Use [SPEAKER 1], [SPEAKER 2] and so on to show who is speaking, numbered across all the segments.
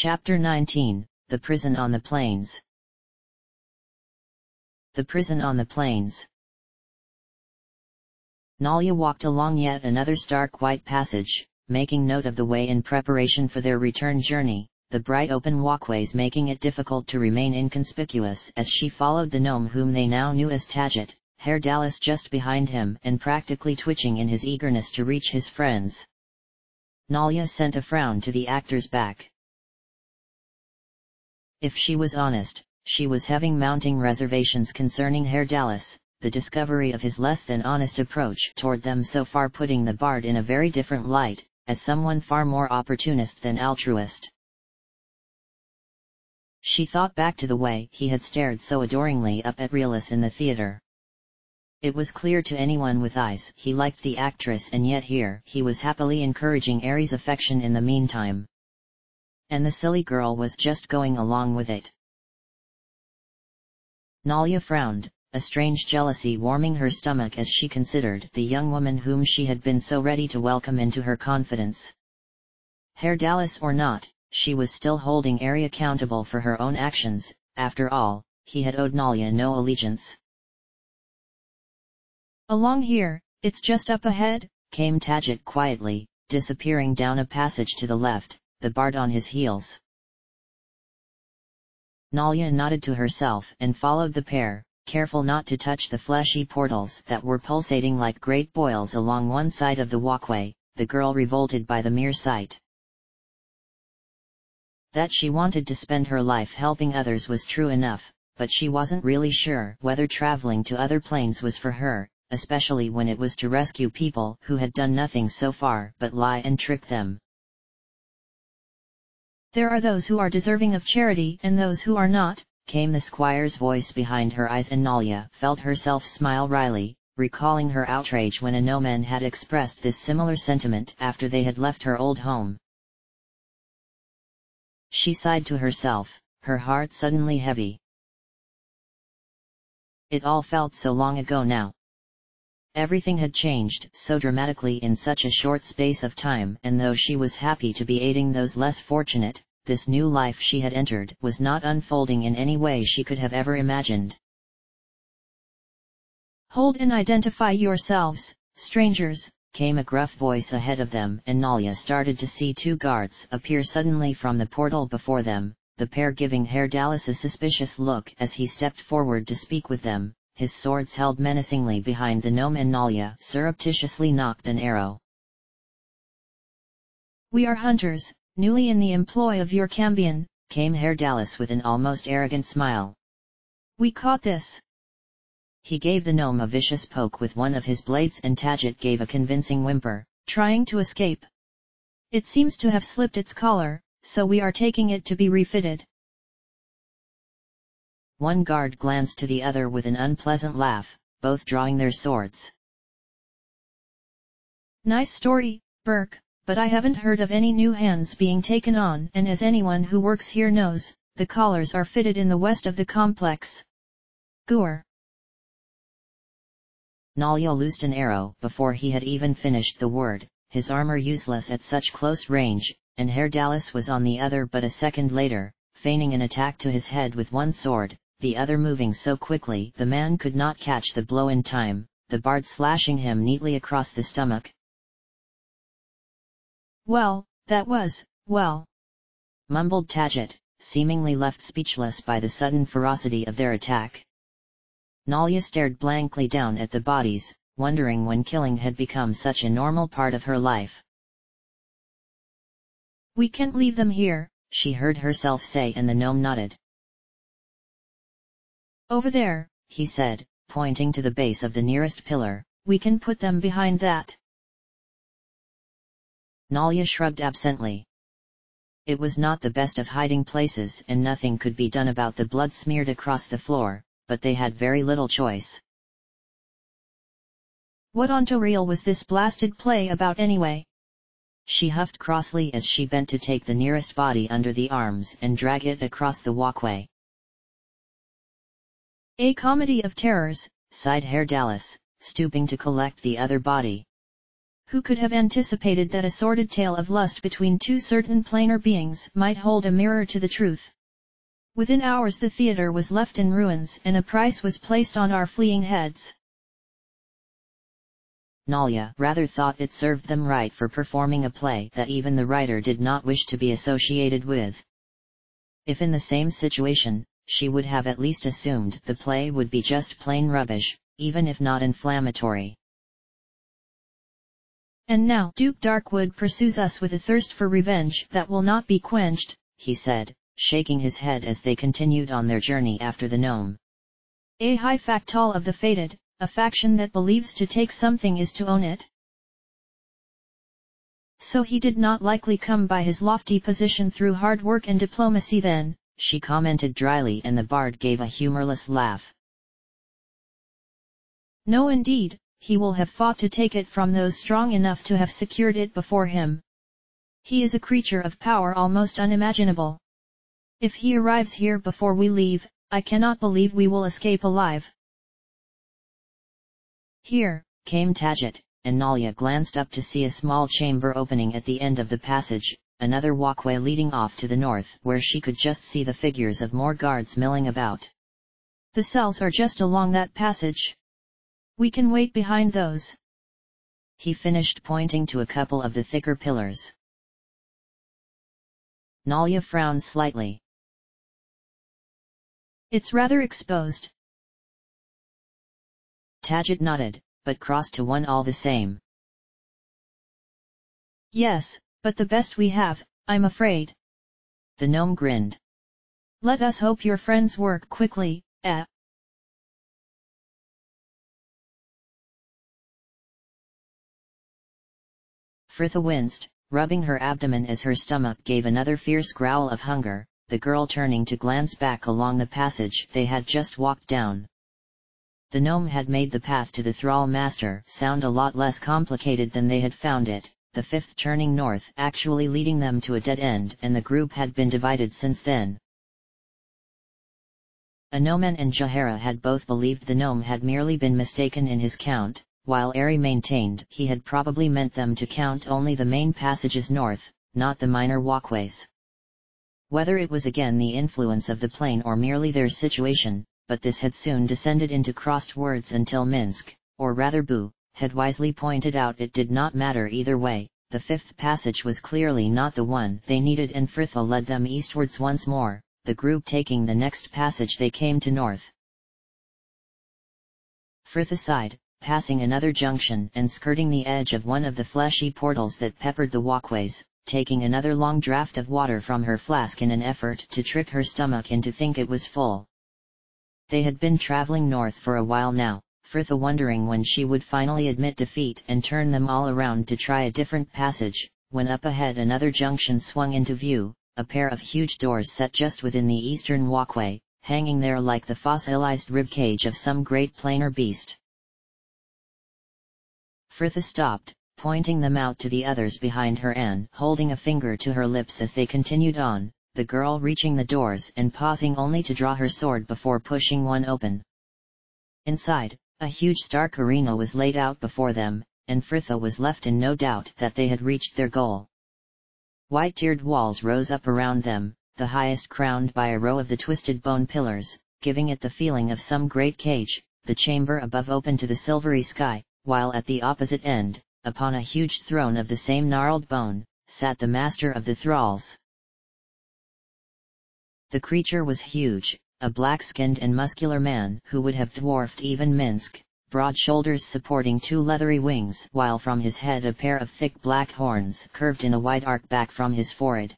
[SPEAKER 1] Chapter 19, The Prison on the Plains. The Prison on the Plains. Nalya walked along yet another stark white passage, making note of the way in preparation for their return journey, the bright open walkways making it difficult to remain inconspicuous as she followed the gnome whom they now knew as Tadget, Hairdalis just behind him and practically twitching in his eagerness to reach his friends. Nalya sent a frown to the actor's back. If she was honest, she was having mounting reservations concerning Hairdalis, the discovery of his less than honest approach toward them so far putting the bard in a very different light, as someone far more opportunist than altruist. She thought back to the way he had stared so adoringly up at Realis in the theater. It was clear to anyone with eyes he liked the actress, and yet here he was happily encouraging Ares' affection in the meantime. And the silly girl was just going along with it. Nalya frowned, a strange jealousy warming her stomach as she considered the young woman whom she had been so ready to welcome into her confidence. Hairdalis or not, she was still holding Ares accountable for her own actions. After all, he had owed Nalya no allegiance.
[SPEAKER 2] "Along here, it's just up ahead,"
[SPEAKER 1] came Tadget quietly, disappearing down a passage to the left, the bard on his heels. Nalya nodded to herself and followed the pair, careful not to touch the fleshy portals that were pulsating like great boils along one side of the walkway, the girl revolted by the mere sight. That she wanted to spend her life helping others was true enough, but she wasn't really sure whether traveling to other planes was for her, especially when it was to rescue people who had done nothing so far but lie and trick them.
[SPEAKER 2] "There are those who are deserving of charity and those who are not,"
[SPEAKER 1] came the squire's voice behind her eyes, and Nalya felt herself smile wryly, recalling her outrage when a gnomon had expressed this similar sentiment after they had left her old home. She sighed to herself, her heart suddenly heavy. It all felt so long ago now. Everything had changed so dramatically in such a short space of time, and though she was happy to be aiding those less fortunate, this new life she had entered was not unfolding in any way she could have ever imagined.
[SPEAKER 2] "Hold and identify yourselves, strangers,"
[SPEAKER 1] came a gruff voice ahead of them, and Nalya started to see two guards appear suddenly from the portal before them, the pair giving Hairdalis a suspicious look as he stepped forward to speak with them, his swords held menacingly behind the gnome, and Nalya surreptitiously knocked an arrow.
[SPEAKER 2] "We are hunters, newly in the employ of your cambion,"
[SPEAKER 1] came Hairdalis with an almost arrogant smile.
[SPEAKER 2] "We caught this."
[SPEAKER 1] He gave the gnome a vicious poke with one of his blades, and Tadget gave a convincing whimper.
[SPEAKER 2] "Trying to escape. It seems to have slipped its collar, so we are taking it to be refitted."
[SPEAKER 1] One guard glanced to the other with an unpleasant laugh, both drawing their swords.
[SPEAKER 2] "Nice story, Burke, but I haven't heard of any new hands being taken on, and as anyone who works here knows, the collars are fitted in the west of the complex. Goor."
[SPEAKER 1] Nalya loosed an arrow before he had even finished the word, his armor useless at such close range, and Hairdalis was on the other but a second later, feigning an attack to his head with one sword, the other moving so quickly the man could not catch the blow in time, the bard slashing him neatly across the stomach.
[SPEAKER 2] "Well, that was, well,"
[SPEAKER 1] mumbled Tadget, seemingly left speechless by the sudden ferocity of their attack. Nalya stared blankly down at the bodies, wondering when killing had become such a normal part of her life.
[SPEAKER 2] "We can't leave them here,"
[SPEAKER 1] she heard herself say, and the gnome nodded.
[SPEAKER 2] "Over there,"
[SPEAKER 1] he said, pointing to the base of the nearest pillar.
[SPEAKER 2] "We can put them behind that."
[SPEAKER 1] Nalya shrugged absently. It was not the best of hiding places, and nothing could be done about the blood smeared across the floor, but they had very little choice.
[SPEAKER 2] "What onto was this blasted play about anyway?"
[SPEAKER 1] she huffed crossly as she bent to take the nearest body under the arms and drag it across the walkway.
[SPEAKER 2] "A comedy of terrors,"
[SPEAKER 1] sighed Hairdalis, stooping to collect the other body.
[SPEAKER 2] Who could have anticipated that a sordid tale of lust between two certain planar beings might hold a mirror to the truth? Within hours the theater was left in ruins and a price was placed on our fleeing heads.
[SPEAKER 1] Nalia rather thought it served them right for performing a play that even the writer did not wish to be associated with. If in the same situation, she would have at least assumed the play would be just plain rubbish, even if not inflammatory.
[SPEAKER 2] And now Duke Darkwood pursues us with a thirst for revenge that will not be quenched,
[SPEAKER 1] he said, shaking his head as they continued on their journey after the gnome.
[SPEAKER 2] A high factol of the fated, a faction that believes to take something is to own it. So he did not likely come by his lofty position through hard work and diplomacy then,
[SPEAKER 1] she commented dryly, and the bard gave a humorless laugh.
[SPEAKER 2] No indeed, he will have fought to take it from those strong enough to have secured it before him. He is a creature of power almost unimaginable. If he arrives here before we leave, I cannot believe we will escape alive.
[SPEAKER 1] Here, came Tadget, and Nalia glanced up to see a small chamber opening at the end of the passage, another walkway leading off to the north where she could just see the figures of more guards milling about.
[SPEAKER 2] The cells are just along that passage. We can wait behind those.
[SPEAKER 1] He finished, pointing to a couple of the thicker pillars. Nalia frowned slightly.
[SPEAKER 2] It's rather exposed.
[SPEAKER 1] Tadget nodded, but crossed to one all the same.
[SPEAKER 2] Yes, but the best we have, I'm afraid.
[SPEAKER 1] The gnome grinned.
[SPEAKER 2] Let us hope your friends work quickly,
[SPEAKER 1] Fritha winced, rubbing her abdomen as her stomach gave another fierce growl of hunger, the girl turning to glance back along the passage they had just walked down. The gnome had made the path to the Thrall Master sound a lot less complicated than they had found it, the fifth turning north actually leading them to a dead end, and the group had been divided since then. Anomen and Jahara had both believed the gnome had merely been mistaken in his count, while Ari maintained he had probably meant them to count only the main passages north, not the minor walkways. Whether it was again the influence of the plane or merely their situation, but this had soon descended into crossed words until Minsk, or rather Boo, had wisely pointed out it did not matter either way, the fifth passage was clearly not the one they needed, and Fritha led them eastwards once more, the group taking the next passage they came to north. Fritha sighed, passing another junction and skirting the edge of one of the fleshy portals that peppered the walkways, taking another long draught of water from her flask in an effort to trick her stomach into think it was full. They had been traveling north for a while now, Fritha wondering when she would finally admit defeat and turn them all around to try a different passage, when up ahead another junction swung into view, a pair of huge doors set just within the eastern walkway, hanging there like the fossilized ribcage of some great planar beast. Fritha stopped, pointing them out to the others behind her and holding a finger to her lips as they continued on, the girl reaching the doors and pausing only to draw her sword before pushing one open. Inside, a huge stark arena was laid out before them, and Fritha was left in no doubt that they had reached their goal. White-tiered walls rose up around them, the highest crowned by a row of the twisted bone pillars, giving it the feeling of some great cage, the chamber above open to the silvery sky, while at the opposite end, upon a huge throne of the same gnarled bone, sat the master of the thralls. The creature was huge, a black-skinned and muscular man who would have dwarfed even Minsk, broad shoulders supporting two leathery wings, while from his head a pair of thick black horns curved in a wide arc back from his forehead.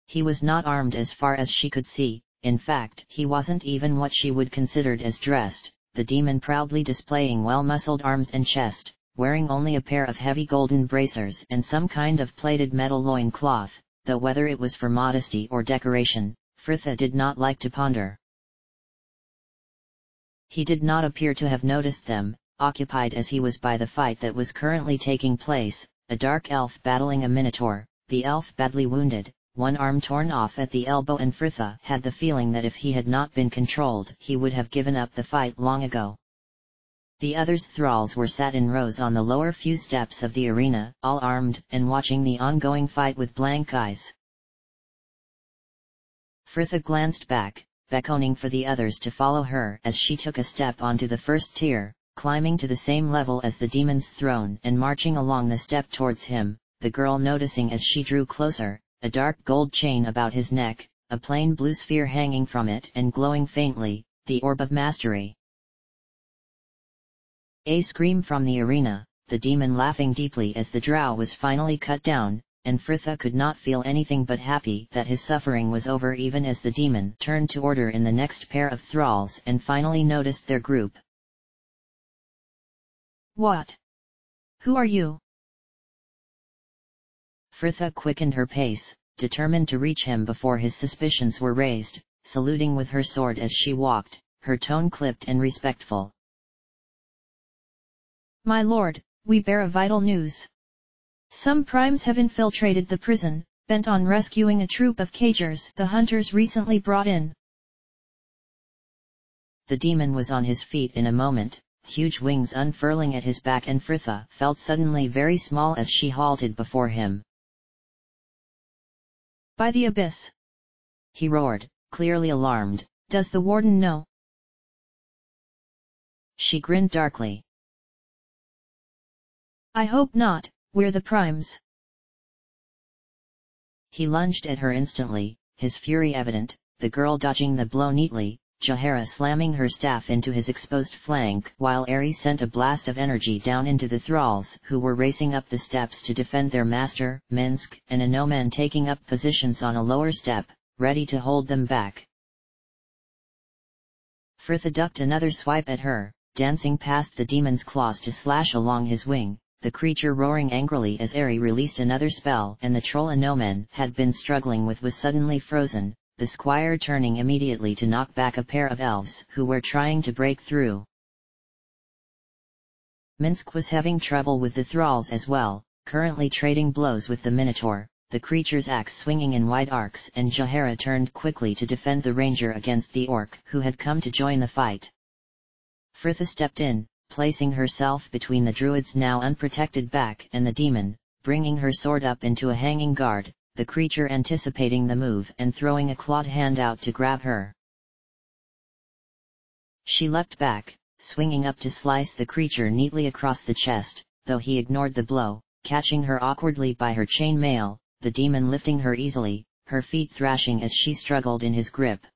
[SPEAKER 1] He was not armed as far as she could see, in fact he wasn't even what she would considered as dressed, the demon proudly displaying well-muscled arms and chest, wearing only a pair of heavy golden bracers and some kind of plated metal loin-cloth, though whether it was for modesty or decoration, Fritha did not like to ponder. He did not appear to have noticed them, occupied as he was by the fight that was currently taking place, a dark elf battling a minotaur, the elf badly wounded, one arm torn off at the elbow, and Fritha had the feeling that if he had not been controlled he would have given up the fight long ago. The others' thralls were sat in rows on the lower few steps of the arena, all armed, and watching the ongoing fight with blank eyes. Frithha glanced back, beckoning for the others to follow her as she took a step onto the first tier, climbing to the same level as the demon's throne and marching along the step towards him, the girl noticing as she drew closer, a dark gold chain about his neck, a plain blue sphere hanging from it and glowing faintly, the orb of mastery. A scream from the arena, the demon laughing deeply as the drow was finally cut down, and Frithha could not feel anything but happy that his suffering was over even as the demon turned to order in the next pair of thralls and finally noticed their group.
[SPEAKER 2] What? Who are you?
[SPEAKER 1] Frithha quickened her pace, determined to reach him before his suspicions were raised, saluting with her sword as she walked, her tone clipped and respectful.
[SPEAKER 2] My lord, we bear a vital news. Some primes have infiltrated the prison, bent on rescuing a troop of cagers the hunters recently brought in.
[SPEAKER 1] The demon was on his feet in a moment, huge wings unfurling at his back, and Frithha felt suddenly very small as she halted before him.
[SPEAKER 2] By the abyss!
[SPEAKER 1] He roared, clearly alarmed.
[SPEAKER 2] Does the warden know?
[SPEAKER 1] She grinned darkly.
[SPEAKER 2] I hope not, we're the primes.
[SPEAKER 1] He lunged at her instantly, his fury evident, the girl dodging the blow neatly, Jaehaera slamming her staff into his exposed flank while Aerie sent a blast of energy down into the thralls who were racing up the steps to defend their master, Minsk, and Anoman taking up positions on a lower step, ready to hold them back. Frithha ducked another swipe at her, dancing past the demon's claws to slash along his wing, the creature roaring angrily as Aerie released another spell, and the troll Anoman had been struggling with was suddenly frozen, the squire turning immediately to knock back a pair of elves who were trying to break through. Minsk was having trouble with the thralls as well, currently trading blows with the Minotaur, the creature's axe swinging in wide arcs, and Jaehaera turned quickly to defend the ranger against the orc who had come to join the fight. Frithha stepped in, placing herself between the druid's now unprotected back and the demon, bringing her sword up into a hanging guard, the creature anticipating the move and throwing a clawed hand out to grab her. She leapt back, swinging up to slice the creature neatly across the chest, though he ignored the blow, catching her awkwardly by her chain mail, the demon lifting her easily, her feet thrashing as she struggled in his grip.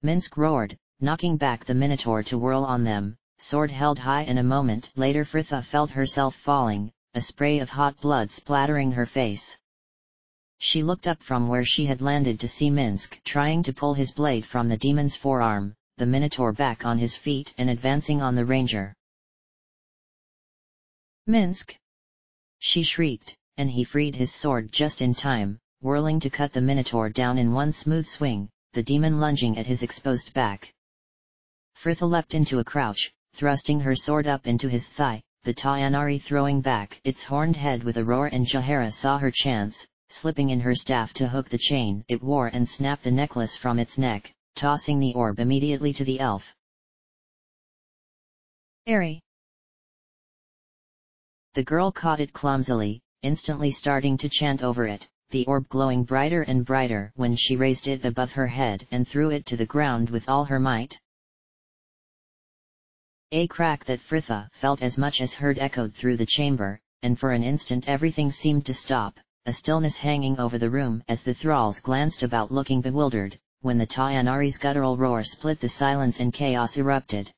[SPEAKER 1] Minsk roared, knocking back the Minotaur to whirl on them, sword held high, and a moment later Frithha felt herself falling, a spray of hot blood splattering her face. She looked up from where she had landed to see Minsk trying to pull his blade from the demon's forearm, the Minotaur back on his feet and advancing on the ranger.
[SPEAKER 2] Minsk!
[SPEAKER 1] She shrieked, and he freed his sword just in time, whirling to cut the Minotaur down in one smooth swing, the demon lunging at his exposed back. Frithha leapt into a crouch, thrusting her sword up into his thigh, the Tayanari throwing back its horned head with a roar, and Jaehaera saw her chance, slipping in her staff to hook the chain it wore and snap the necklace from its neck, tossing the orb immediately to the elf.
[SPEAKER 2] Aerie!
[SPEAKER 1] The girl caught it clumsily, instantly starting to chant over it, the orb glowing brighter and brighter when she raised it above her head and threw it to the ground with all her might. A crack that Frithha felt as much as heard echoed through the chamber, and for an instant everything seemed to stop, a stillness hanging over the room as the thralls glanced about looking bewildered, when the Tayanari's guttural roar split the silence and chaos erupted.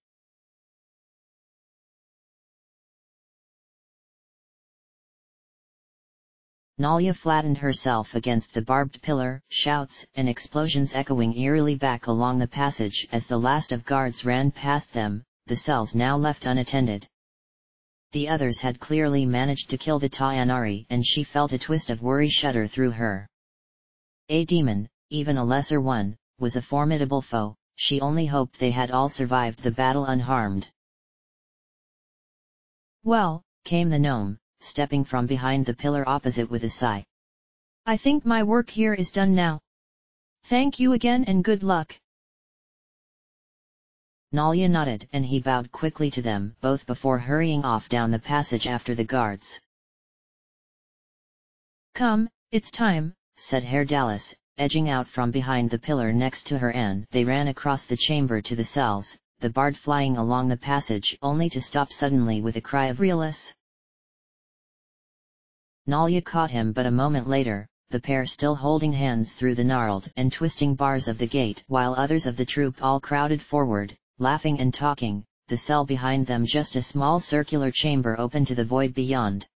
[SPEAKER 1] Nalia flattened herself against the barbed pillar, shouts and explosions echoing eerily back along the passage as the last of guards ran past them, the cells now left unattended. The others had clearly managed to kill the Tayanari, and she felt a twist of worry shudder through her. A demon, even a lesser one, was a formidable foe. She only hoped they had all survived the battle unharmed.
[SPEAKER 2] Well,
[SPEAKER 1] came the gnome, stepping from behind the pillar opposite with a sigh.
[SPEAKER 2] I think my work here is done now. Thank you again and good luck.
[SPEAKER 1] Nalya nodded and he bowed quickly to them both before hurrying off down the passage after the guards.
[SPEAKER 2] "Come, it's time,"
[SPEAKER 1] said Herr Dallas, edging out from behind the pillar next to her, and they ran across the chamber to the cells, the bard flying along the passage only to stop suddenly with a cry of "Realus!" Nalya caught him, but a moment later, the pair still holding hands through the gnarled and twisting bars of the gate, while others of the troop all crowded forward, laughing and talking, the cell behind them just a small circular chamber open to the void beyond.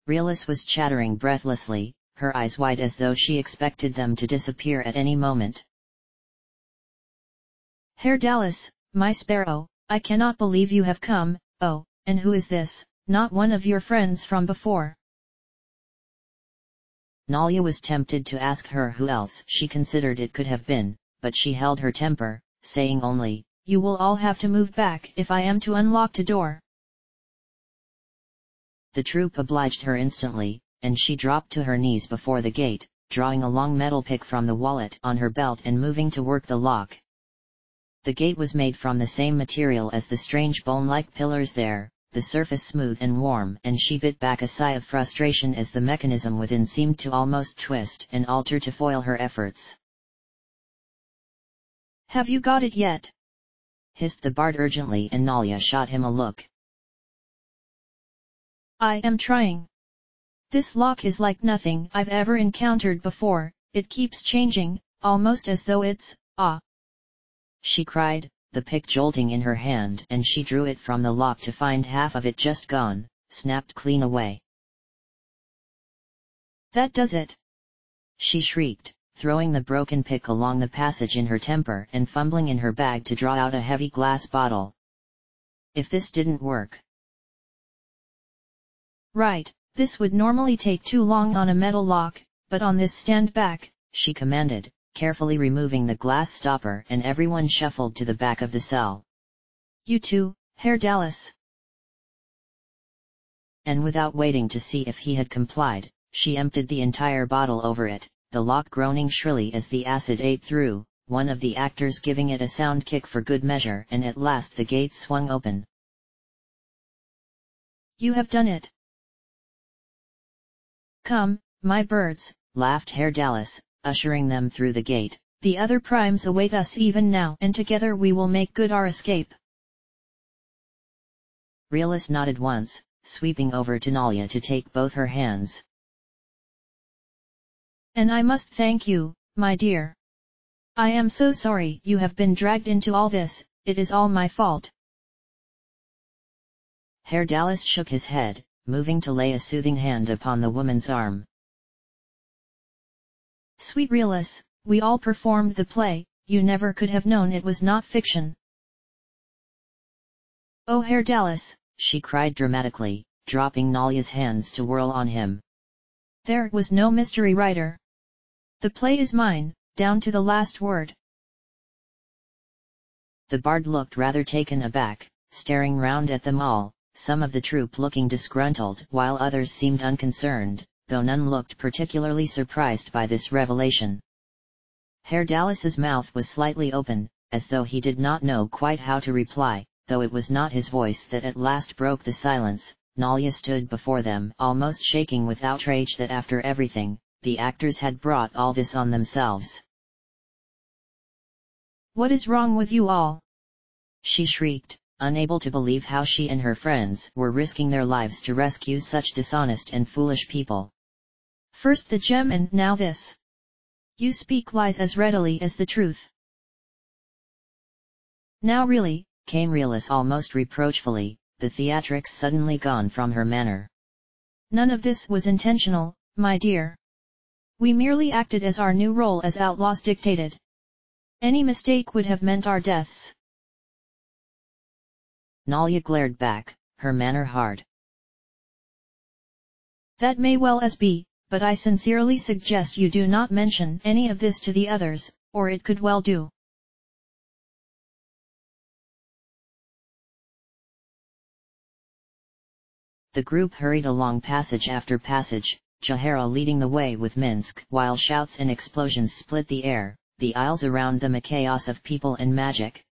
[SPEAKER 1] Realus was chattering breathlessly, her eyes wide as though she expected them to disappear at any moment.
[SPEAKER 2] "Herr Dallas, my sparrow, I cannot believe you have come. Oh, and who is this? Not one of your friends from before?"
[SPEAKER 1] Nalya was tempted to ask her who else she considered it could have been, but she held her temper, saying only,
[SPEAKER 2] "You will all have to move back if I am to unlock the door."
[SPEAKER 1] The troop obliged her instantly, and she dropped to her knees before the gate, drawing a long metal pick from the wallet on her belt and moving to work the lock. The gate was made from the same material as the strange bone-like pillars there, the surface smooth and warm, and she bit back a sigh of frustration as the mechanism within seemed to almost twist and alter to foil her efforts.
[SPEAKER 2] "Have you got it yet?"
[SPEAKER 1] hissed the bard urgently, and Nalya shot him a look.
[SPEAKER 2] "I am trying. This lock is like nothing I've ever encountered before, it keeps changing, almost as though it's, she cried, the pick jolting in her hand, and she drew it from the lock to find half of it just gone, snapped clean away. "That does it!"
[SPEAKER 1] she shrieked, throwing the broken pick along the passage in her temper and fumbling in her bag to draw out a heavy glass bottle. If this didn't work...
[SPEAKER 2] "Right, this would normally take too long on a metal lock, but on this stand back,"
[SPEAKER 1] she commanded, carefully removing the glass stopper, and everyone shuffled to the back of the cell.
[SPEAKER 2] "You too, Herr Dallas."
[SPEAKER 1] And without waiting to see if he had complied, she emptied the entire bottle over it, the lock groaning shrilly as the acid ate through, one of the actors giving it a sound kick for good measure, and at last the gate swung open.
[SPEAKER 2] "You have done it." "Come, my birds,"
[SPEAKER 1] laughed Herr Dallas, ushering them through the gate.
[SPEAKER 2] "The other primes await us even now, and together we will make good our escape."
[SPEAKER 1] Realus nodded once, sweeping over to Nalya to take both her hands.
[SPEAKER 2] "And I must thank you, my dear. I am so sorry you have been dragged into all this, it is all my fault."
[SPEAKER 1] Herr Dallas shook his head, moving to lay a soothing hand upon the woman's arm.
[SPEAKER 2] "Sweet Realus, we all performed the play, you never could have known it was not fiction." "Oh Herr Dallas,"
[SPEAKER 1] she cried dramatically, dropping Nalya's hands to whirl on him.
[SPEAKER 2] "There was no mystery writer. The play is mine, down to the last word."
[SPEAKER 1] The bard looked rather taken aback, staring round at them all, some of the troop looking disgruntled while others seemed unconcerned, though none looked particularly surprised by this revelation. Herr Dallas's mouth was slightly open, as though he did not know quite how to reply, though it was not his voice that at last broke the silence. Nalya stood before them almost shaking with outrage that after everything, the actors had brought all this on themselves.
[SPEAKER 2] "What is wrong with you all?"
[SPEAKER 1] she shrieked, unable to believe how she and her friends were risking their lives to rescue such dishonest and foolish people.
[SPEAKER 2] "First the gem and now this. You speak lies as readily as the truth."
[SPEAKER 1] "Now really," came Realus almost reproachfully, the theatrics suddenly gone from her manner.
[SPEAKER 2] "None of this was intentional, my dear. We merely acted as our new role as outlaws dictated. Any mistake would have meant our deaths."
[SPEAKER 1] Nalya glared back, her manner hard.
[SPEAKER 2] "That may well as be, but I sincerely suggest you do not mention any of this to the others, or it could well do."
[SPEAKER 1] The group hurried along passage after passage, Jahara leading the way with Minsk, while shouts and explosions split the air. the isles around them a chaos of people and magic.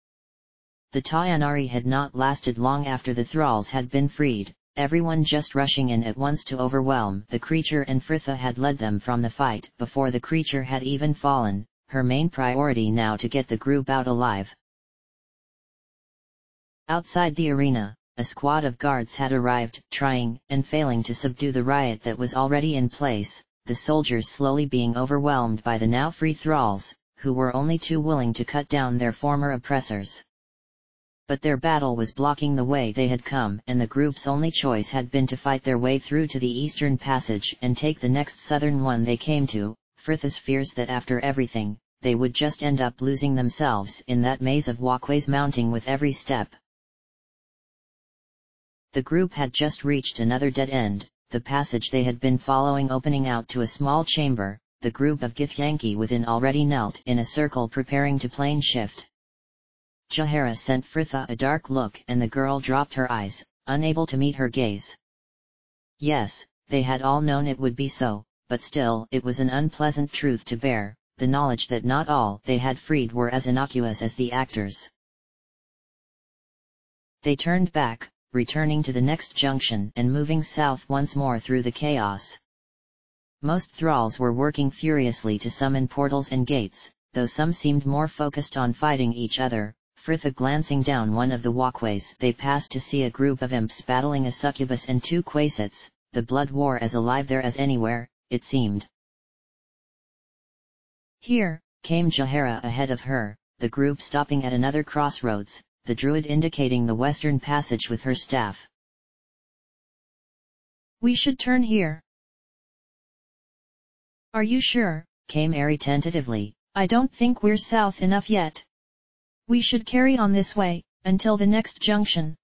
[SPEAKER 1] The Tayanari had not lasted long after the thralls had been freed, everyone just rushing in at once to overwhelm the creature, and Fritha had led them from the fight before the creature had even fallen, her main priority now to get the group out alive. Outside the arena, a squad of guards had arrived, trying and failing to subdue the riot that was already in place, the soldiers slowly being overwhelmed by the now free thralls, who were only too willing to cut down their former oppressors. But their battle was blocking the way they had come, and the group's only choice had been to fight their way through to the eastern passage and take the next southern one they came to. Fritha's fears that after everything, they would just end up losing themselves in that maze of walkways mounting with every step. The group had just reached another dead end, the passage they had been following opening out to a small chamber, the group of Githyanki within already knelt in a circle preparing to plane shift. Jahara sent Fritha a dark look, and the girl dropped her eyes, unable to meet her gaze. Yes, they had all known it would be so, but still it was an unpleasant truth to bear, the knowledge that not all they had freed were as innocuous as the actors. They turned back, returning to the next junction and moving south once more through the chaos. Most thralls were working furiously to summon portals and gates, though some seemed more focused on fighting each other. Fritha glancing down one of the walkways they passed to see a group of imps battling a succubus and two quasits, the blood war as alive there as anywhere, it seemed. Here, came Jahara ahead of her, the group stopping at another crossroads, the druid indicating the western passage with her staff.
[SPEAKER 2] We should turn here. Are you sure?
[SPEAKER 1] Came Ari tentatively.
[SPEAKER 2] I don't think we're south enough yet. We should carry on this way, until the next junction.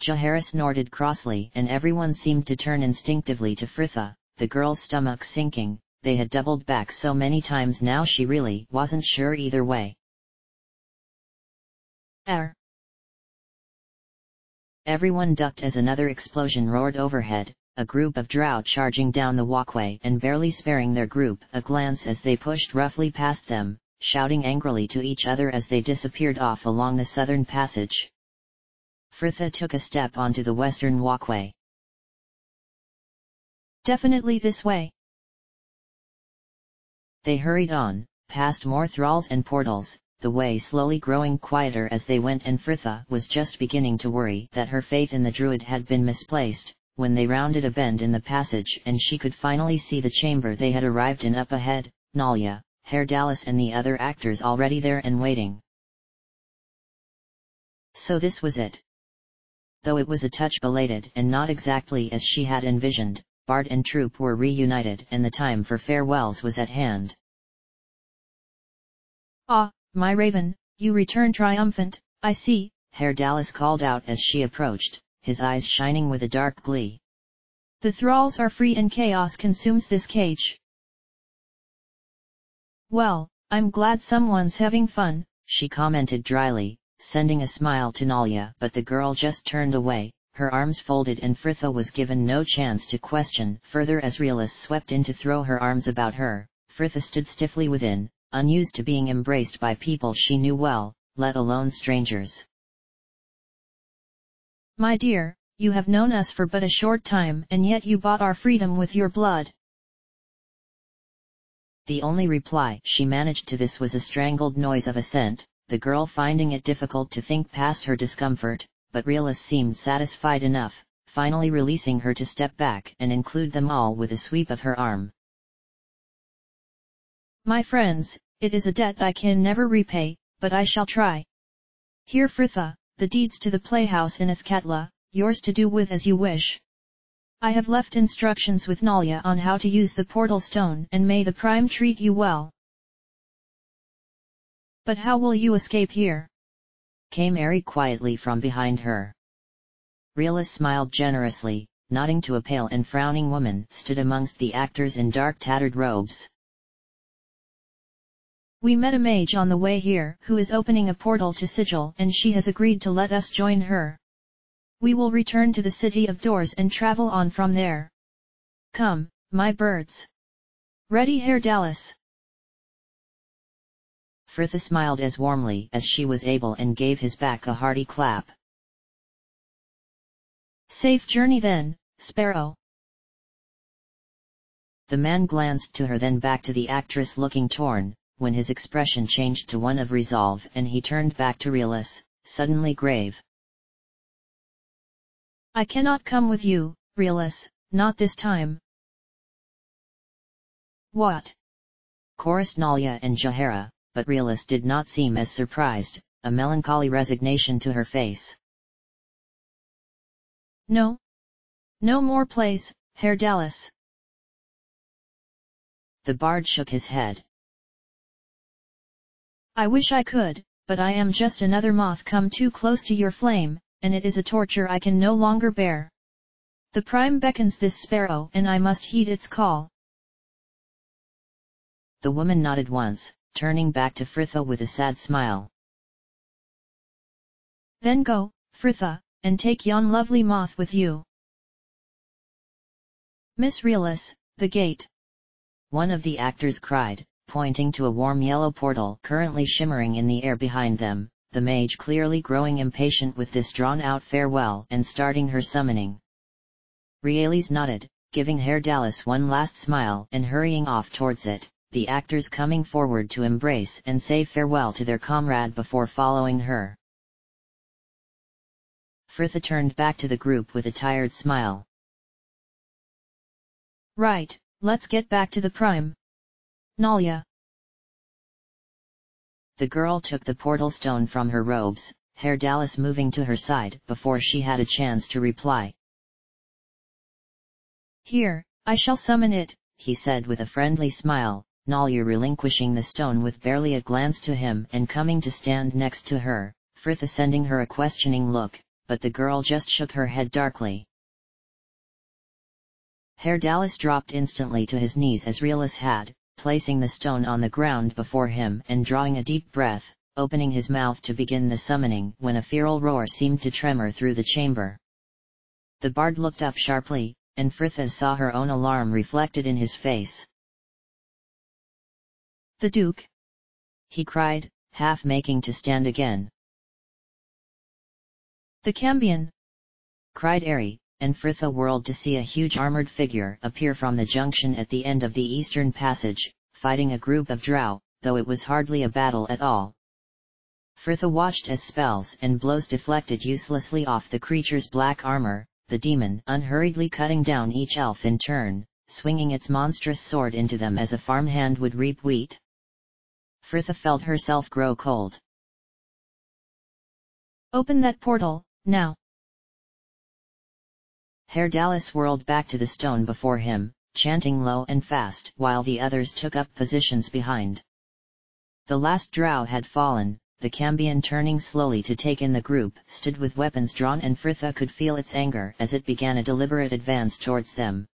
[SPEAKER 1] Jahara snorted crossly, and everyone seemed to turn instinctively to Fritha, the girl's stomach sinking. They had doubled back so many times now she really wasn't sure either way. Everyone ducked as another explosion roared overhead, a group of drow charging down the walkway and barely sparing their group a glance as they pushed roughly past them, shouting angrily to each other as they disappeared off along the southern passage. Fritha took a step onto the western walkway.
[SPEAKER 2] Definitely this way.
[SPEAKER 1] They hurried on, past more thralls and portals, the way slowly growing quieter as they went, and Fritha was just beginning to worry that her faith in the druid had been misplaced, when they rounded a bend in the passage and she could finally see the chamber they had arrived in up ahead, Nalia, Dallas and the other actors already there and waiting. So this was it. Though it was a touch belated and not exactly as she had envisioned, Bard and troupe were reunited and the time for farewells was at hand.
[SPEAKER 2] Ah, my raven, you return triumphant, I see,
[SPEAKER 1] Dallas called out as she approached, his eyes shining with a dark glee.
[SPEAKER 2] The thralls are free and chaos consumes this cage. Well, I'm glad someone's having fun,
[SPEAKER 1] she commented dryly, sending a smile to Nalia, but the girl just turned away, her arms folded, and Fritha was given no chance to question further as Realis swept in to throw her arms about her. Fritha stood stiffly within, unused to being embraced by people she knew well, let alone strangers.
[SPEAKER 2] My dear, you have known us for but a short time and yet you bought our freedom with your blood.
[SPEAKER 1] The only reply she managed to this was a strangled noise of assent, the girl finding it difficult to think past her discomfort, but Realis seemed satisfied enough, finally releasing her to step back and include them all with a sweep of her arm.
[SPEAKER 2] My friends, it is a debt I can never repay, but I shall try. Here Fritha, the deeds to the playhouse in Athkatla, yours to do with as you wish. I have left instructions with Nalia on how to use the portal stone, and may the Prime treat you well. But how will you escape here?
[SPEAKER 1] Came Ari quietly from behind her. Realis smiled generously, nodding to a pale and frowning woman stood amongst the actors in dark tattered robes.
[SPEAKER 2] We met a mage on the way here who is opening a portal to Sigil, and she has agreed to let us join her. We will return to the City of Doors and travel on from there. Come, my birds. Ready, Dallas?
[SPEAKER 1] Frithha smiled as warmly as she was able and gave his back a hearty clap.
[SPEAKER 2] Safe journey then, Sparrow.
[SPEAKER 1] The man glanced to her, then back to the actress, looking torn, when his expression changed to one of resolve and he turned back to Realus, suddenly grave.
[SPEAKER 2] I cannot come with you, Realus, not this time. What?
[SPEAKER 1] Chorused Nalia and Jahara, but Realus did not seem as surprised, a melancholy resignation to her face.
[SPEAKER 2] No. No more plays, Herr Dallas.
[SPEAKER 1] The bard shook his head.
[SPEAKER 2] I wish I could, but I am just another moth come too close to your flame, and it is a torture I can no longer bear. The Prime beckons this sparrow and I must heed its call.
[SPEAKER 1] The woman nodded once, turning back to Frithha with a sad smile.
[SPEAKER 2] Then go, Frithha, and take yon lovely moth with you. Miss Realus, the gate.
[SPEAKER 1] One of the actors cried, pointing to a warm yellow portal currently shimmering in the air behind them, the mage clearly growing impatient with this drawn-out farewell and starting her summoning. Realis nodded, giving Herr Dallas one last smile and hurrying off towards it, the actors coming forward to embrace and say farewell to their comrade before following her. Frithha turned back to the group with a tired smile.
[SPEAKER 2] Right, let's get back to the Prime. Nalia.
[SPEAKER 1] The girl took the portal stone from her robes, Herr Dallas moving to her side before she had a chance to reply.
[SPEAKER 2] Here, I shall summon it,
[SPEAKER 1] he said with a friendly smile, Nalia relinquishing the stone with barely a glance to him and coming to stand next to her, Frithha sending her a questioning look, but the girl just shook her head darkly. Herr Dallas dropped instantly to his knees as Realus had, placing the stone on the ground before him and drawing a deep breath, opening his mouth to begin the summoning when a feral roar seemed to tremor through the chamber. The bard looked up sharply, and Frithha saw her own alarm reflected in his face.
[SPEAKER 2] The Duke!
[SPEAKER 1] He cried, half making to stand again.
[SPEAKER 2] The Cambion!
[SPEAKER 1] Cried Ari, and Frithha whirled to see a huge armored figure appear from the junction at the end of the eastern passage, fighting a group of drow, though it was hardly a battle at all. Frithha watched as spells and blows deflected uselessly off the creature's black armor, the demon unhurriedly cutting down each elf in turn, swinging its monstrous sword into them as a farmhand would reap wheat. Frithha felt herself grow cold.
[SPEAKER 2] Open that portal, now!
[SPEAKER 1] Herr Dallas whirled back to the stone before him, chanting low and fast while the others took up positions behind. The last drow had fallen, the Cambion turning slowly to take in the group stood with weapons drawn and Frithha could feel its anger as it began a deliberate advance towards them.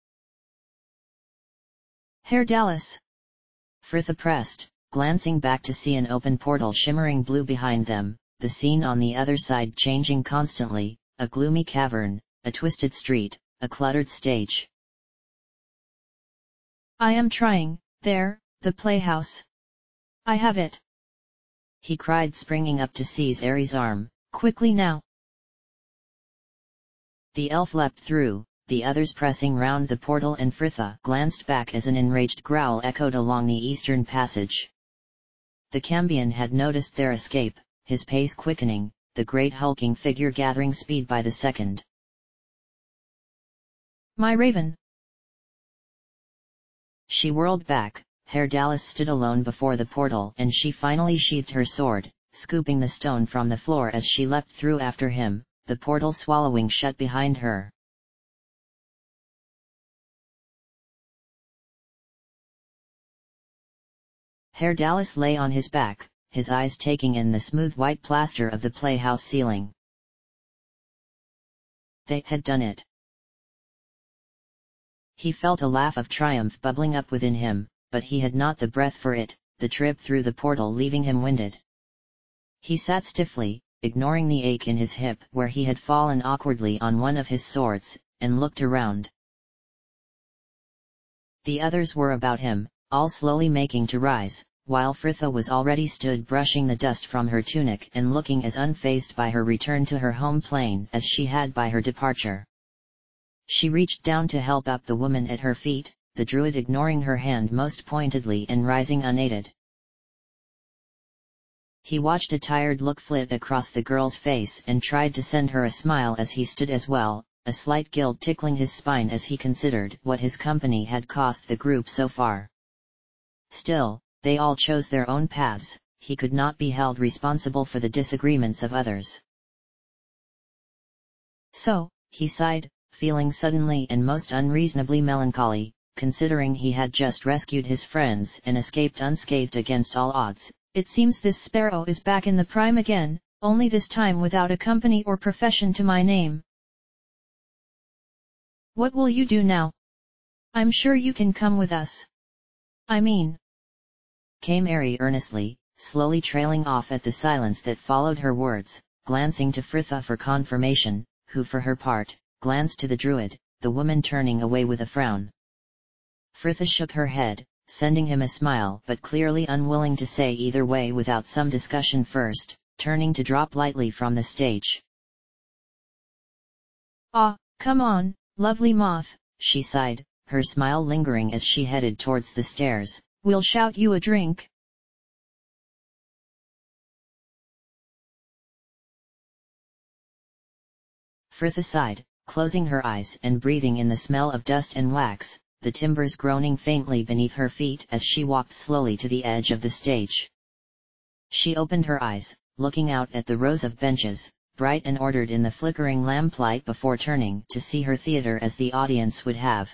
[SPEAKER 2] Herr Dallas!
[SPEAKER 1] Frithha pressed, glancing back to see an open portal shimmering blue behind them, the scene on the other side changing constantly, a gloomy cavern, a twisted street, a cluttered stage.
[SPEAKER 2] I am trying, there, the playhouse. I have it!
[SPEAKER 1] He cried, springing up to seize Ari's arm.
[SPEAKER 2] Quickly now!
[SPEAKER 1] The elf leapt through, the others pressing round the portal, and Frithha glanced back as an enraged growl echoed along the eastern passage. The Cambion had noticed their escape, his pace quickening, the great hulking figure gathering speed by the second.
[SPEAKER 2] My raven!
[SPEAKER 1] She whirled back. Herr Dallas stood alone before the portal and she finally sheathed her sword, scooping the stone from the floor as she leapt through after him, the portal swallowing shut behind her. Herr Dallas lay on his back, his eyes taking in the smooth white plaster of the playhouse ceiling. They had done it. He felt a laugh of triumph bubbling up within him, but he had not the breath for it, the trip through the portal leaving him winded. He sat stiffly, ignoring the ache in his hip where he had fallen awkwardly on one of his swords, and looked around. The others were about him, all slowly making to rise, while Fritha was already stood brushing the dust from her tunic and looking as unfazed by her return to her home plane as she had by her departure. She reached down to help up the woman at her feet, the druid ignoring her hand most pointedly and rising unaided. He watched a tired look flit across the girl's face and tried to send her a smile as he stood as well, a slight guilt tickling his spine as he considered what his company had cost the group so far. Still, they all chose their own paths, he could not be held responsible for the disagreements of others.
[SPEAKER 2] So,
[SPEAKER 1] he sighed, feeling suddenly and most unreasonably melancholy, considering he had just rescued his friends and escaped unscathed against all odds.
[SPEAKER 2] It seems this sparrow is back in the prime again, only this time without a company or profession to my name. What will you do now? I'm sure you can come with us. I mean,
[SPEAKER 1] came Ari earnestly, slowly trailing off at the silence that followed her words, glancing to Fritha for confirmation, who for her part, glanced to the druid, the woman turning away with a frown. Fritha shook her head, sending him a smile but clearly unwilling to say either way without some discussion first, turning to drop lightly from the stage.
[SPEAKER 2] Ah, come on, lovely moth,
[SPEAKER 1] she sighed, her smile lingering as she headed towards the stairs.
[SPEAKER 2] We'll shout you a drink.
[SPEAKER 1] Fritha sighed, closing her eyes and breathing in the smell of dust and wax, the timbers groaning faintly beneath her feet as she walked slowly to the edge of the stage. She opened her eyes, looking out at the rows of benches, bright and ordered in the flickering lamplight before turning to see her theater as the audience would have.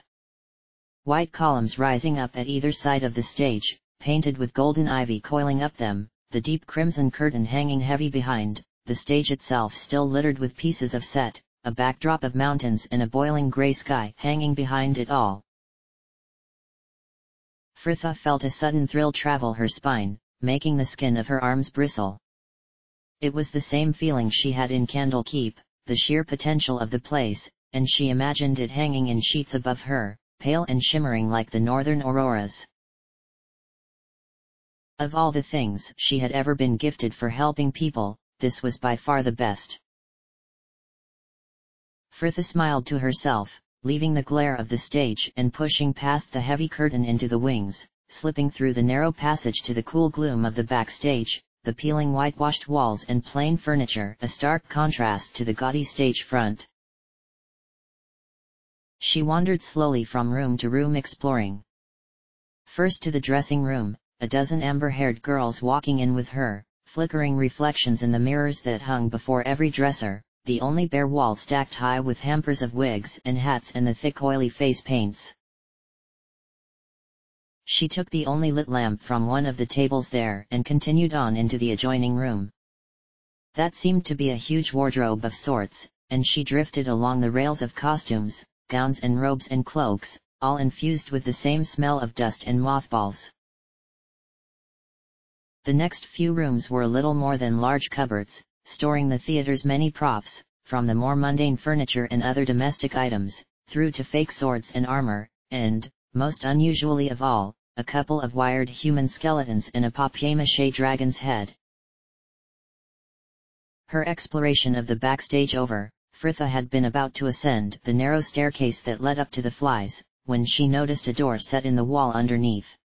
[SPEAKER 1] White columns rising up at either side of the stage, painted with golden ivy coiling up them, the deep crimson curtain hanging heavy behind, the stage itself still littered with pieces of set, a backdrop of mountains and a boiling grey sky hanging behind it all. Fritha felt a sudden thrill travel her spine, making the skin of her arms bristle. It was the same feeling she had in Candlekeep, the sheer potential of the place, and she imagined it hanging in sheets above her, pale and shimmering like the northern auroras. Of all the things she had ever been gifted for helping people, this was by far the best. Fritha smiled to herself, leaving the glare of the stage and pushing past the heavy curtain into the wings, slipping through the narrow passage to the cool gloom of the backstage, the peeling whitewashed walls and plain furniture a stark contrast to the gaudy stage front. She wandered slowly from room to room exploring. First to the dressing room, a dozen amber-haired girls walking in with her, flickering reflections in the mirrors that hung before every dresser, the only bare wall stacked high with hampers of wigs and hats and the thick oily face paints. She took the only lit lamp from one of the tables there and continued on into the adjoining room. That seemed to be a huge wardrobe of sorts, and she drifted along the rails of costumes, gowns and robes and cloaks, all infused with the same smell of dust and mothballs. The next few rooms were little more than large cupboards, storing the theater's many props, from the more mundane furniture and other domestic items, through to fake swords and armor, and, most unusually of all, a couple of wired human skeletons and a papier-mâché dragon's head. Her exploration of the backstage over, Fritha had been about to ascend the narrow staircase that led up to the flies, when she noticed a door set in the wall underneath.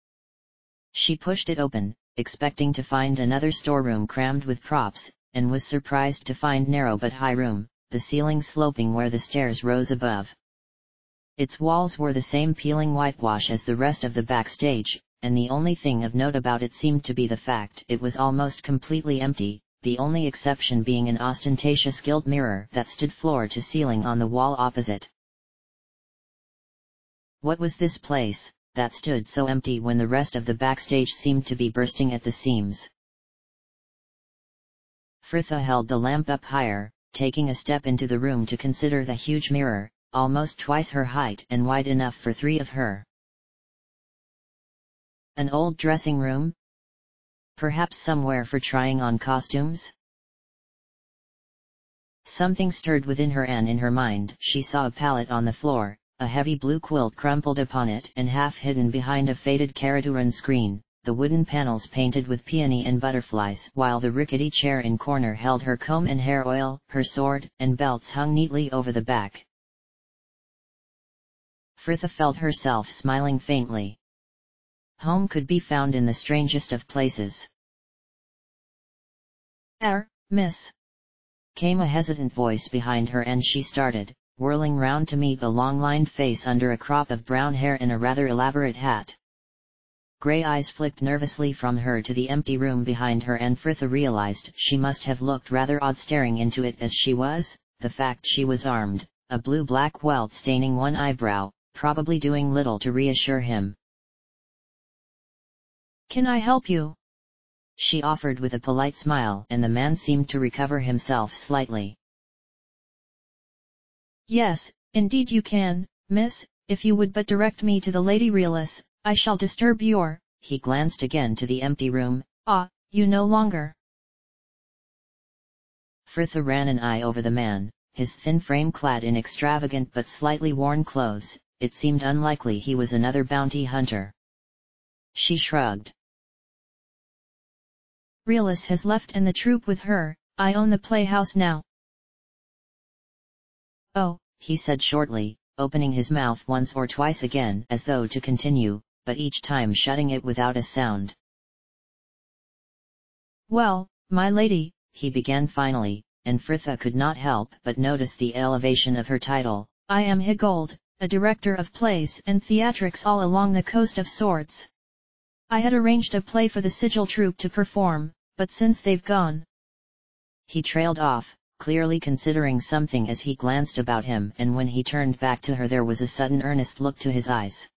[SPEAKER 1] She pushed it open, expecting to find another storeroom crammed with props, and was surprised to find narrow but high room, the ceiling sloping where the stairs rose above. Its walls were the same peeling whitewash as the rest of the backstage, and the only thing of note about it seemed to be the fact it was almost completely empty, the only exception being an ostentatious gilt mirror that stood floor to ceiling on the wall opposite. What was this place, that stood so empty when the rest of the backstage seemed to be bursting at the seams? Fritha held the lamp up higher, taking a step into the room to consider the huge mirror, almost twice her height and wide enough for three of her. An old dressing room? Perhaps somewhere for trying on costumes? Something stirred within her, and in her mind she saw a pallet on the floor, a heavy blue quilt crumpled upon it and half hidden behind a faded Karaduran screen, the wooden panels painted with peony and butterflies, while the rickety chair in corner held her comb and hair oil, her sword, and belts hung neatly over the back. Fritha felt herself smiling faintly. Home could be found in the strangest of places.
[SPEAKER 2] Miss,"
[SPEAKER 1] came a hesitant voice behind her, and she started, whirling round to meet a long-lined face under a crop of brown hair in a rather elaborate hat. Grey eyes flicked nervously from her to the empty room behind her, and Fritha realized she must have looked rather odd staring into it as she was. The fact she was armed, a blue-black welt staining one eyebrow, probably doing little to reassure him.
[SPEAKER 2] "Can I help you?"
[SPEAKER 1] she offered with a polite smile, and the man seemed to recover himself slightly.
[SPEAKER 2] "Yes, indeed you can, miss, if you would but direct me to the Lady Realis, I shall disturb your—"
[SPEAKER 1] He glanced again to the empty room.
[SPEAKER 2] You no longer."
[SPEAKER 1] Fritha ran an eye over the man, his thin frame clad in extravagant but slightly worn clothes. It seemed unlikely he was another bounty hunter. She shrugged.
[SPEAKER 2] "Realis has left and the troupe with her. I own the playhouse now."
[SPEAKER 1] "Oh," he said shortly, opening his mouth once or twice again as though to continue, but each time shutting it without a sound.
[SPEAKER 2] "Well, my lady,"
[SPEAKER 1] he began finally, and Fritha could not help but notice the elevation of her title.
[SPEAKER 2] "I am Higold, a director of plays and theatrics all along the coast of Swords. I had arranged a play for the Sigil troupe to perform, but since they've gone—"
[SPEAKER 1] He trailed off, clearly considering something as he glanced about him, and when he turned back to her there was a sudden earnest look to his eyes.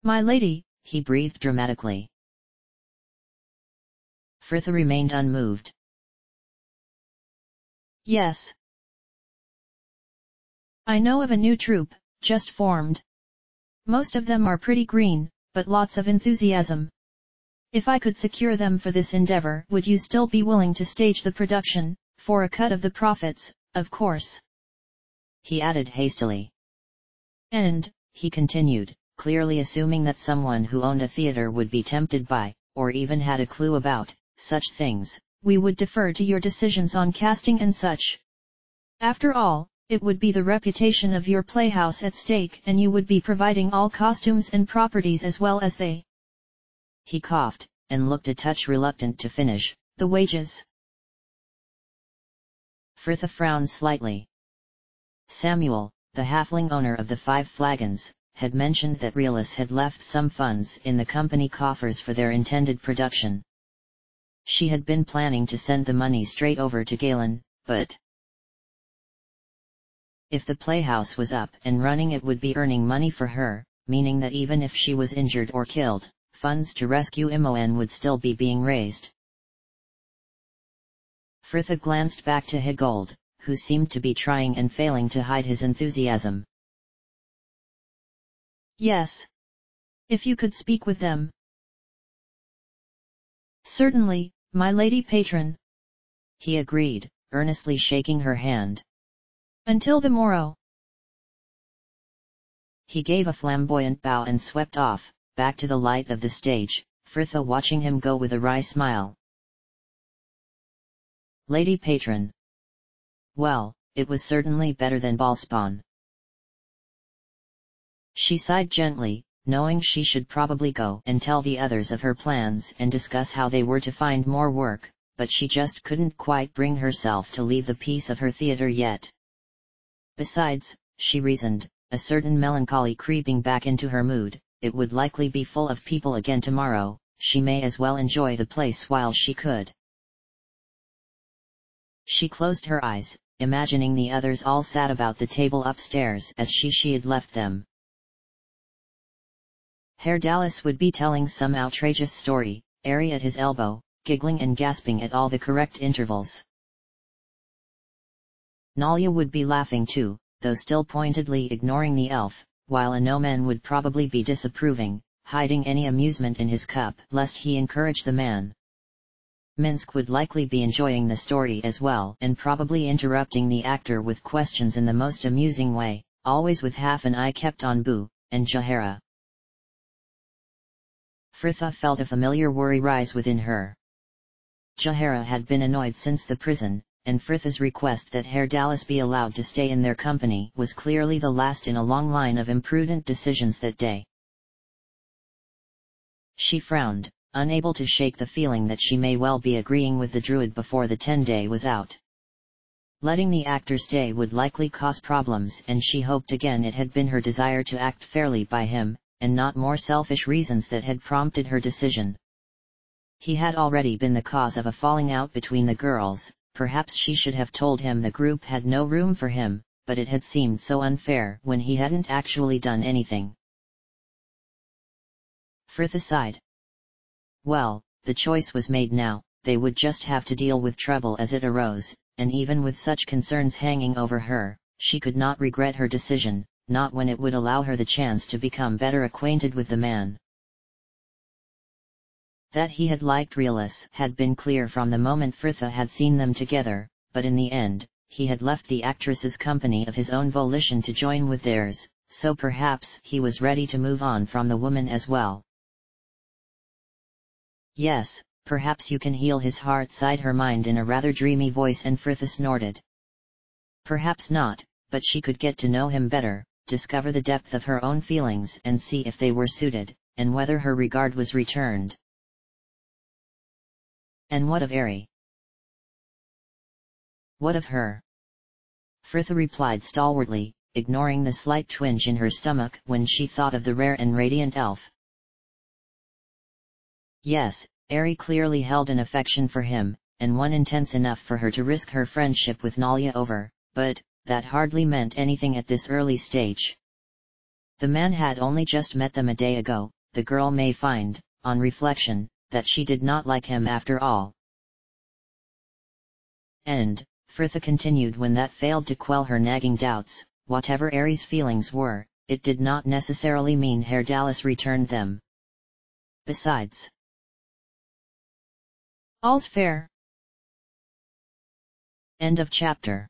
[SPEAKER 2] "My lady,"
[SPEAKER 1] he breathed dramatically. Fritha remained unmoved.
[SPEAKER 2] "Yes. I know of a new troupe, just formed. Most of them are pretty green, but lots of enthusiasm. If I could secure them for this endeavor, would you still be willing to stage the production, for a cut of the profits, of course?"
[SPEAKER 1] he added hastily.
[SPEAKER 2] "And,"
[SPEAKER 1] he continued, clearly assuming that someone who owned a theater would be tempted by, or even had a clue about, such things,
[SPEAKER 2] "we would defer to your decisions on casting and such. After all, it would be the reputation of your playhouse at stake, and you would be providing all costumes and properties as well as they."
[SPEAKER 1] He coughed, and looked a touch reluctant to finish.
[SPEAKER 2] "The wages."
[SPEAKER 1] Fritha frowned slightly. Samuel, the halfling owner of the 5 Flagons, had mentioned that Realis had left some funds in the company coffers for their intended production. She had been planning to send the money straight over to Galen, but if the playhouse was up and running it would be earning money for her, meaning that even if she was injured or killed, funds to rescue Imoen would still be being raised. Fritha glanced back to Higold, who seemed to be trying and failing to hide his enthusiasm.
[SPEAKER 2] "Yes. If you could speak with them." "Certainly, my lady patron,"
[SPEAKER 1] he agreed, earnestly shaking her hand.
[SPEAKER 2] "Until the morrow."
[SPEAKER 1] He gave a flamboyant bow and swept off, back to the light of the stage, Fritha watching him go with a wry smile. Lady patron. Well, it was certainly better than ballspawn. She sighed gently, knowing she should probably go and tell the others of her plans and discuss how they were to find more work, but she just couldn't quite bring herself to leave the piece of her theater yet. Besides, she reasoned, a certain melancholy creeping back into her mood, it would likely be full of people again tomorrow, she may as well enjoy the place while she could. She closed her eyes, imagining the others all sat about the table upstairs as she had left them. Herr Dallas would be telling some outrageous story, Ari at his elbow, giggling and gasping at all the correct intervals. Nalia would be laughing too, though still pointedly ignoring the elf, while Anoman would probably be disapproving, hiding any amusement in his cup lest he encourage the man. Minsk would likely be enjoying the story as well and probably interrupting the actor with questions in the most amusing way, always with half an eye kept on Boo and Jahara. Firtha felt a familiar worry rise within her. Jahara had been annoyed since the prison, and Firtha's request that Herdalis be allowed to stay in their company was clearly the last in a long line of imprudent decisions that day. She frowned, unable to shake the feeling that she may well be agreeing with the druid before the 10-day was out. Letting the actor stay would likely cause problems, and she hoped again it had been her desire to act fairly by him, and not more selfish reasons that had prompted her decision. He had already been the cause of a falling out between the girls. Perhaps she should have told him the group had no room for him, but it had seemed so unfair when he hadn't actually done anything. Firtha sighed. Well, the choice was made now, they would just have to deal with trouble as it arose, and even with such concerns hanging over her, she could not regret her decision, not when it would allow her the chance to become better acquainted with the man. That he had liked Realis had been clear from the moment Firtha had seen them together, but in the end, he had left the actress's company of his own volition to join with theirs, so perhaps he was ready to move on from the woman as well. Yes, perhaps you can heal his heart, sighed her mind in a rather dreamy voice, and Firtha snorted. Perhaps not, but she could get to know him better, discover the depth of her own feelings and see if they were suited, and whether her regard was returned. And what of Ari? What of her? Firtha replied stalwartly, ignoring the slight twinge in her stomach when she thought of the rare and radiant elf. Yes, Ari clearly held an affection for him, and one intense enough for her to risk her friendship with Nalia over, but that hardly meant anything at this early stage. The man had only just met them a day ago. The girl may find, on reflection, that she did not like him after all. And, Firtha continued when that failed to quell her nagging doubts, whatever Ari's feelings were, it did not necessarily mean Herdalis returned them. Besides,
[SPEAKER 2] all's fair.
[SPEAKER 1] End of chapter.